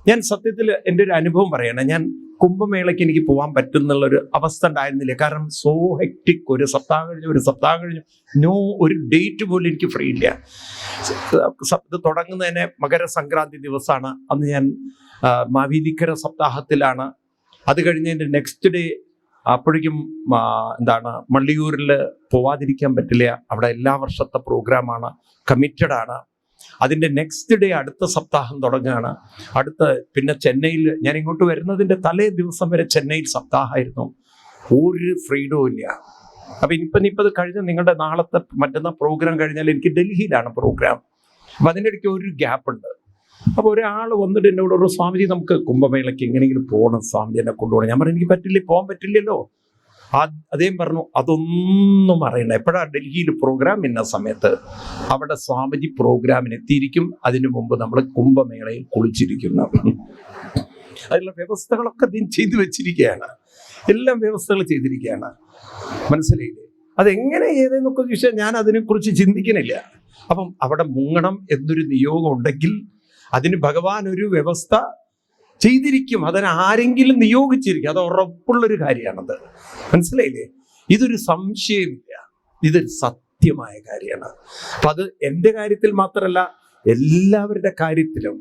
ഞാൻ സത്യത്തിൽ എൻ്റെ ഒരു അനുഭവം പറയണം. ഞാൻ കുംഭമേളയ്ക്ക് എനിക്ക് പോകാൻ പറ്റുന്നുള്ളൊരു അവസ്ഥ ഉണ്ടായിരുന്നില്ല. കാരണം സോ ഹെക്ടിക്, ഒരു സപ്താഹം കഴിഞ്ഞു നോ ഒരു ഡേറ്റ് പോലും എനിക്ക് ഫ്രീ ഇല്ല. ഇത് തുടങ്ങുന്നതിന് മകരസംക്രാന്തി ദിവസമാണ്. അന്ന് ഞാൻ മാവേലിക്കര സപ്താഹത്തിലാണ്. അത് കഴിഞ്ഞതിൻ്റെ നെക്സ്റ്റ് ഡേ അപ്പോഴേക്കും മള്ളിയൂരിൽ പോവാതിരിക്കാൻ പറ്റില്ല. അവിടെ എല്ലാ വർഷത്തെ പ്രോഗ്രാമാണ്, കമ്മിറ്റഡ് ആണ്. അതിൻ്റെ നെക്സ്റ്റ് ഡേ അടുത്ത സപ്താഹം തുടങ്ങുകയാണ്. പിന്നെ ചെന്നൈയിൽ, ഞാൻ ഇങ്ങോട്ട് വരുന്നതിൻ്റെ തലേ ദിവസം വരെ ചെന്നൈയിൽ സപ്താഹമായിരുന്നു. ഒരു ഫ്രീഡവും ഇല്ല. അപ്പം ഇനിയിപ്പോൾ ഇത് കഴിഞ്ഞ് നിങ്ങളുടെ മറ്റന്നാൾ പ്രോഗ്രാം കഴിഞ്ഞാൽ എനിക്ക് ഡൽഹിയിലാണ് പ്രോഗ്രാം. അപ്പം അതിൻ്റെ ഇടയ്ക്ക് ഒരു ഗ്യാപ്പ് ഉണ്ട്. അപ്പോൾ ഒരാൾ വന്നിട്ട് എന്നോട് ഒരു സ്വാമിജി നമുക്ക് കുംഭമേളയ്ക്ക് എങ്ങനെയെങ്കിലും പോകണം, സ്വാമിജി എന്നെ കൊണ്ടുപോകണം. ഞാൻ പറഞ്ഞു എനിക്ക് പറ്റില്ല, പോകാൻ പറ്റില്ലല്ലോ. അദ്ദേഹം പറഞ്ഞു അതൊന്നും അറിയണ്ട, എപ്പോഴാണ് ഡൽഹിയിൽ പ്രോഗ്രാം ഇന്ന സമയത്ത് അവിടെ സ്വാമിജി പ്രോഗ്രാമിന് എത്തിയിരിക്കും, അതിനു മുമ്പ് നമ്മൾ കുംഭമേളയിൽ കുളിച്ചിരിക്കുന്നു. അതിലുള്ള വ്യവസ്ഥകളൊക്കെ ചെയ്തു വെച്ചിരിക്കുകയാണ്, എല്ലാം വ്യവസ്ഥകൾ ചെയ്തിരിക്കുകയാണ്. മനസ്സിലായില്ലേ? അതെങ്ങനെ ഏതെന്നൊക്കെ ചോദിച്ചാൽ ഞാൻ അതിനെക്കുറിച്ച് ചിന്തിക്കുന്നില്ല. അപ്പം അവിടെ മുങ്ങണം എന്നൊരു നിയോഗം ഉണ്ടെങ്കിൽ അതിന് ഭഗവാൻ ഒരു വ്യവസ്ഥ ചെയ്തിരിക്കും, അതിന് ആരെങ്കിലും നിയോഗിച്ചിരിക്കും. അത് ഉറപ്പുള്ളൊരു കാര്യമാണത്. മനസ്സിലായില്ലേ? ഇതൊരു സംശയമില്ല, ഇതൊരു സത്യമായ കാര്യമാണ്. അപ്പൊ അത് എൻ്റെ കാര്യത്തിൽ മാത്രമല്ല, എല്ലാവരുടെ കാര്യത്തിലും